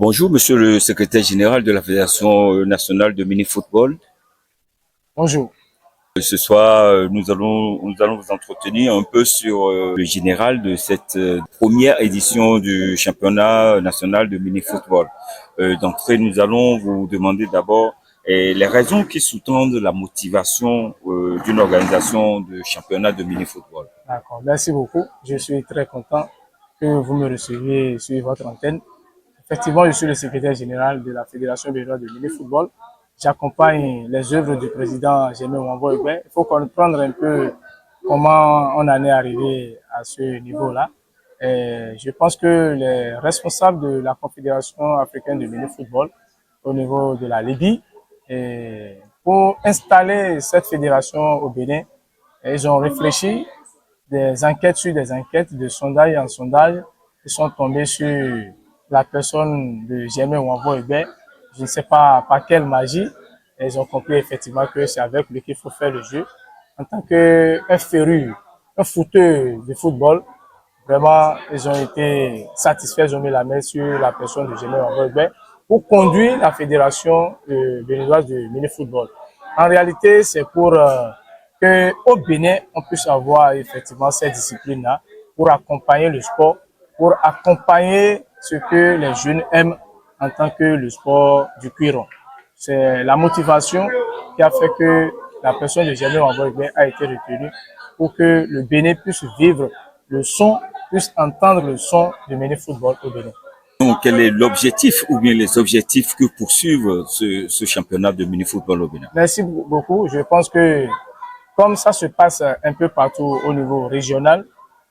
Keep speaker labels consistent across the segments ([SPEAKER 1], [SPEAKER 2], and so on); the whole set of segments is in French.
[SPEAKER 1] Bonjour, monsieur le secrétaire général de la Fédération nationale de mini-football.
[SPEAKER 2] Bonjour.
[SPEAKER 1] Ce soir, nous allons vous entretenir un peu sur le général de cette première édition du championnat national de mini-football. D'entrée, nous allons vous demander d'abord les raisons qui sous-tendent la motivation d'une organisation de championnat de mini-football.
[SPEAKER 2] D'accord, merci beaucoup. Je suis très content que vous me receviez sur votre antenne. Effectivement, je suis le secrétaire général de la Fédération béninoise de mini-football. J'accompagne les œuvres du président Germain Wambo-Egbe. Il faut comprendre un peu comment on en est arrivé à ce niveau-là. Je pense que les responsables de la Confédération africaine de mini-football au niveau de la Libye, pour installer cette fédération au Bénin, ils ont réfléchi des enquêtes sur des enquêtes, de sondage en sondage, ils sont tombés sur la personne de Germain Wambo-Egbe. Je ne sais pas par quelle magie, et ils ont compris effectivement que c'est avec lui qu'il faut faire le jeu. En tant qu'un féru, un footeur de football, vraiment, ils ont été satisfaits, ils ont mis la main sur la personne de Germain Wambo-Egbe pour conduire la fédération béninoise de mini-football. En réalité, c'est pour qu'au Bénin, on puisse avoir effectivement cette discipline-là pour accompagner le sport, pour accompagner ce que les jeunes aiment en tant que le sport du cuiron. C'est la motivation qui a fait que la personne de Germain Wambo-Egbe a été retenue pour que le Bénin puisse vivre le son, puisse entendre le son du mini-football au Bénin.
[SPEAKER 1] Donc, quel est l'objectif ou bien les objectifs que poursuivent ce championnat de mini-football au Bénin?
[SPEAKER 2] Merci beaucoup. Je pense que comme ça se passe un peu partout au niveau régional,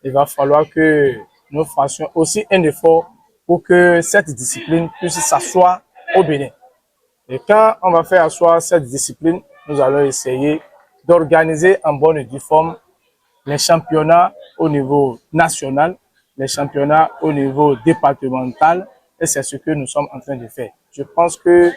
[SPEAKER 2] il va falloir que nous fassions aussi un effort pour que cette discipline puisse s'asseoir au Bénin. Et quand on va faire asseoir cette discipline, nous allons essayer d'organiser en bonne et due forme les championnats au niveau national, les championnats au niveau départemental, et c'est ce que nous sommes en train de faire. Je pense que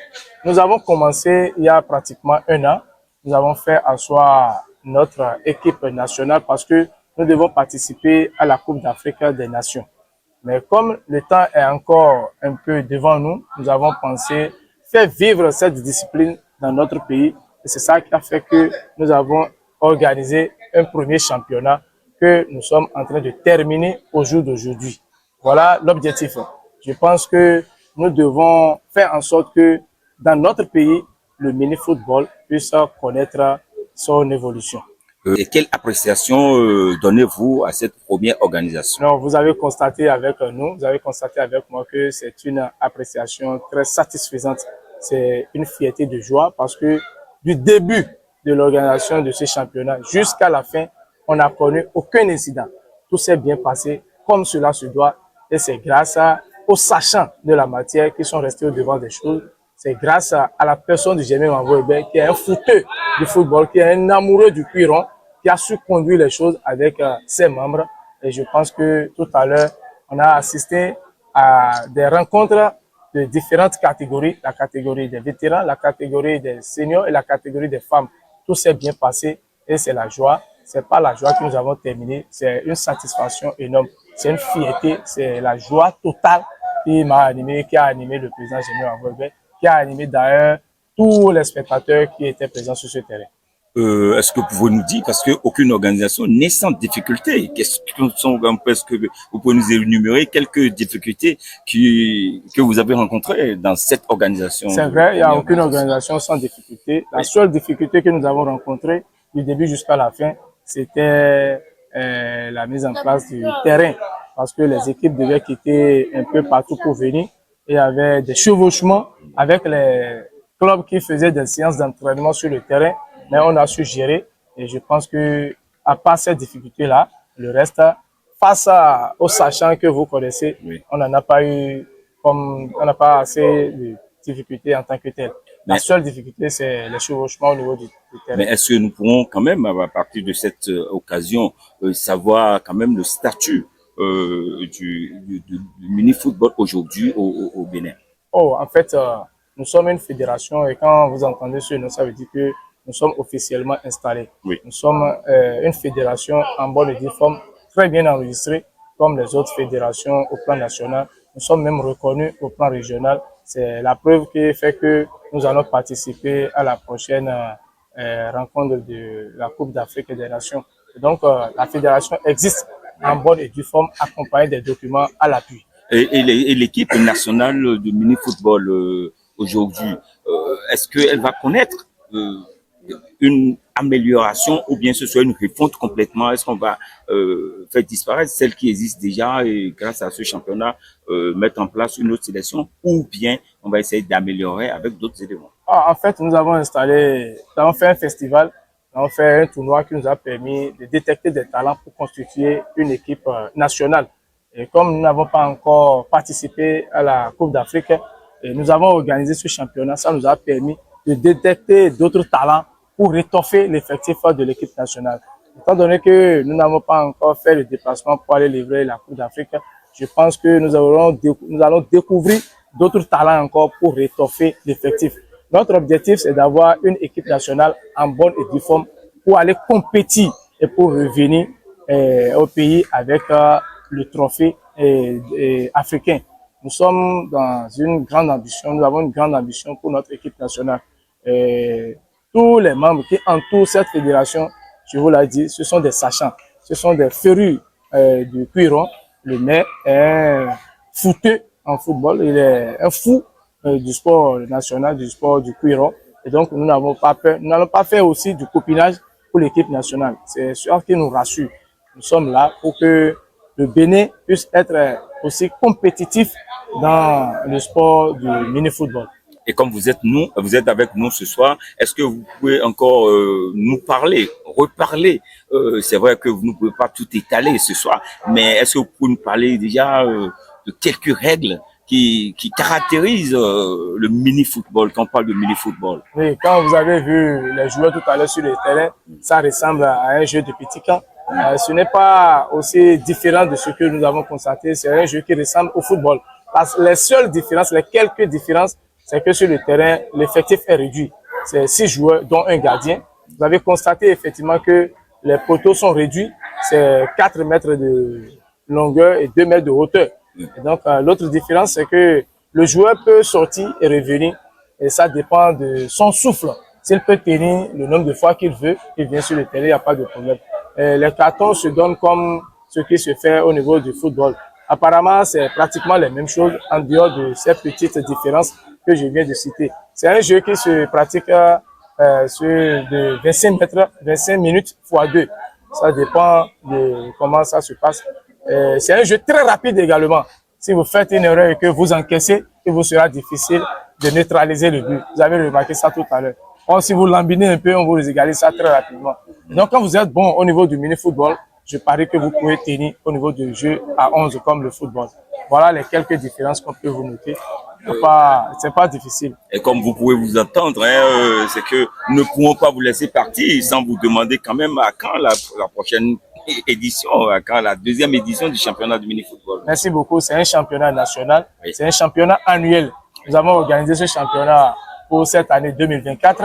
[SPEAKER 2] nous avons commencé il y a pratiquement un an. Nous avons fait asseoir notre équipe nationale parce que nous devons participer à la Coupe d'Afrique des Nations. Mais comme le temps est encore un peu devant nous, nous avons pensé faire vivre cette discipline dans notre pays. Et c'est ça qui a fait que nous avons organisé un premier championnat que nous sommes en train de terminer au jour d'aujourd'hui. Voilà l'objectif. Je pense que nous devons faire en sorte que dans notre pays, le mini-football puisse connaître son évolution.
[SPEAKER 1] Et quelle appréciation donnez-vous à cette première organisation?
[SPEAKER 2] Non, vous avez constaté avec nous, vous avez constaté avec moi que c'est une appréciation très satisfaisante. C'est une fierté de joie parce que du début de l'organisation de ce championnat jusqu'à la fin, on n'a connu aucun incident. Tout s'est bien passé comme cela se doit et c'est grâce aux sachants de la matière qui sont restés au devant des choses. C'est grâce à la personne de Germain Wambo-Egbe qui est un footeur du football, qui est un amoureux du cuiron, qui a su conduire les choses avec ses membres. Et je pense que tout à l'heure, on a assisté à des rencontres de différentes catégories, la catégorie des vétérans, la catégorie des seniors et la catégorie des femmes. Tout s'est bien passé et c'est la joie. C'est pas la joie que nous avons terminé, c'est une satisfaction énorme. C'est une fierté, c'est la joie totale qui m'a animé, qui a animé le président Germain Wambo-Egbe, qui a animé d'ailleurs tous les spectateurs qui étaient présents sur ce terrain.
[SPEAKER 1] Est-ce que vous pouvez nous dire, parce qu'aucune organisation n'est sans difficulté, qu'est-ce que sont, est-ce que vous pouvez nous énumérer quelques difficultés que vous avez rencontrées dans cette organisation?
[SPEAKER 2] C'est vrai, il n'y a aucune organisation sans difficulté. La seule difficulté que nous avons rencontrée du début jusqu'à la fin, c'était la mise en place du terrain. Parce que les équipes devaient quitter un peu partout pour venir. Et il y avait des chevauchements avec les clubs qui faisaient des séances d'entraînement sur le terrain. Mais on a su gérer. Et je pense que, à part cette difficulté-là, le reste, face aux sachants que vous connaissez,
[SPEAKER 1] Oui.
[SPEAKER 2] on n'en a pas eu, comme on n'a pas assez de difficultés en tant que tel. La seule difficulté, c'est le chevauchement au niveau du terrain.
[SPEAKER 1] Mais est-ce que nous pourrons quand même, à partir de cette occasion, savoir quand même le statut du mini-football aujourd'hui au Bénin?
[SPEAKER 2] Oh, en fait, nous sommes une fédération et quand vous entendez ce nom, ça veut dire que nous sommes officiellement installés.
[SPEAKER 1] Oui.
[SPEAKER 2] Nous sommes une fédération en bonne et due forme, très bien enregistrée, comme les autres fédérations au plan national. Nous Nous sommes même reconnus au plan régional. C'est la preuve qui fait que nous allons participer à la prochaine rencontre de la Coupe d'Afrique des Nations. Et donc, la fédération existe en bonne et due forme, accompagnée des documents à l'appui.
[SPEAKER 1] Et l'équipe nationale de mini-football aujourd'hui, est-ce qu'elle va connaître une amélioration ou bien ce soit une refonte complètement? Est-ce qu'on va faire disparaître celle qui existe déjà et grâce à ce championnat mettre en place une autre sélection, ou bien on va essayer d'améliorer avec d'autres éléments?
[SPEAKER 2] En fait, nous avons fait un festival, nous avons fait un tournoi qui nous a permis de détecter des talents pour constituer une équipe nationale. Et comme nous n'avons pas encore participé à la Coupe d'Afrique, nous avons organisé ce championnat. Ça nous a permis de détecter d'autres talents pour étoffer l'effectif de l'équipe nationale. Étant donné que nous n'avons pas encore fait le déplacement pour aller livrer la Coupe d'Afrique, je pense que nous allons découvrir d'autres talents encore pour étoffer l'effectif. Notre objectif, c'est d'avoir une équipe nationale en bonne et due forme pour aller compétir et pour revenir au pays avec le trophée africain. Nous sommes dans une grande ambition, nous avons une grande ambition pour notre équipe nationale. Tous les membres qui entourent cette fédération, je vous l'ai dit, ce sont des sachants, ce sont des férus du cuiron. Le maire est un footeux en football, il est un fou du sport national, du sport du cuiron. Et donc, nous n'avons pas peur. Nous n'allons pas faire aussi du copinage pour l'équipe nationale. C'est ce qui nous rassure. Nous sommes là pour que le Bénin puisse être aussi compétitif dans le sport du mini-football.
[SPEAKER 1] Et comme vous êtes avec nous ce soir, est-ce que vous pouvez encore nous reparler? C'est vrai que vous ne pouvez pas tout étaler ce soir, mais est-ce que vous pouvez nous parler déjà de quelques règles qui caractérisent le mini-football, quand on parle de mini-football?
[SPEAKER 2] Oui, quand vous avez vu les joueurs tout à l'heure sur le terrain, ça ressemble à un jeu de petit camp. Ce n'est pas aussi différent de ce que nous avons constaté. C'est un jeu qui ressemble au football. Parce que les seules différences, les quelques différences, c'est que sur le terrain, l'effectif est réduit. C'est 6 joueurs, dont un gardien. Vous avez constaté effectivement que les poteaux sont réduits. C'est 4 mètres de longueur et 2 mètres de hauteur. Et donc, l'autre différence, c'est que le joueur peut sortir et revenir. Et ça dépend de son souffle. S'il peut tenir le nombre de fois qu'il veut, il vient sur le terrain, il n'y a pas de problème. Les cartons se donnent comme ce qui se fait au niveau du football. Apparemment, c'est pratiquement les mêmes choses en dehors de ces petites différences que je viens de citer. C'est un jeu qui se pratique sur de 25 minutes x 2. Ça dépend de comment ça se passe. C'est un jeu très rapide également. Si vous faites une erreur et que vous encaissez, il vous sera difficile de neutraliser le but. Vous avez remarqué ça tout à l'heure. Or, si vous lambinez un peu, on vous égalise ça très rapidement. Donc, quand vous êtes bon au niveau du mini-football, je parie que vous pouvez tenir au niveau du jeu à 11 comme le football. Voilà les quelques différences qu'on peut vous noter. C'est pas difficile.
[SPEAKER 1] Et comme vous pouvez vous entendre, c'est que nous ne pouvons pas vous laisser partir sans vous demander quand même à quand la prochaine édition, à quand la deuxième édition du championnat du mini-football.
[SPEAKER 2] Merci beaucoup. C'est un championnat national.
[SPEAKER 1] Oui.
[SPEAKER 2] C'est un championnat annuel. Nous avons organisé ce championnat pour cette année 2024.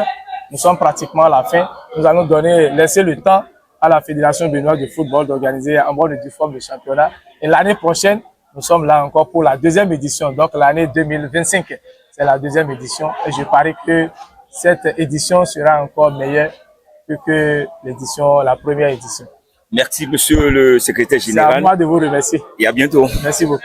[SPEAKER 2] Nous sommes pratiquement à la fin. Nous allons laisser le temps à la Fédération béninoise de football d'organiser en bonne et due forme le championnat. Et l'année prochaine, nous sommes là encore pour la deuxième édition. Donc l'année 2025, c'est la deuxième édition. Et je parie que cette édition sera encore meilleure que la première édition.
[SPEAKER 1] Merci, monsieur le secrétaire général.
[SPEAKER 2] C'est à moi de vous remercier.
[SPEAKER 1] Et à bientôt.
[SPEAKER 2] Merci beaucoup.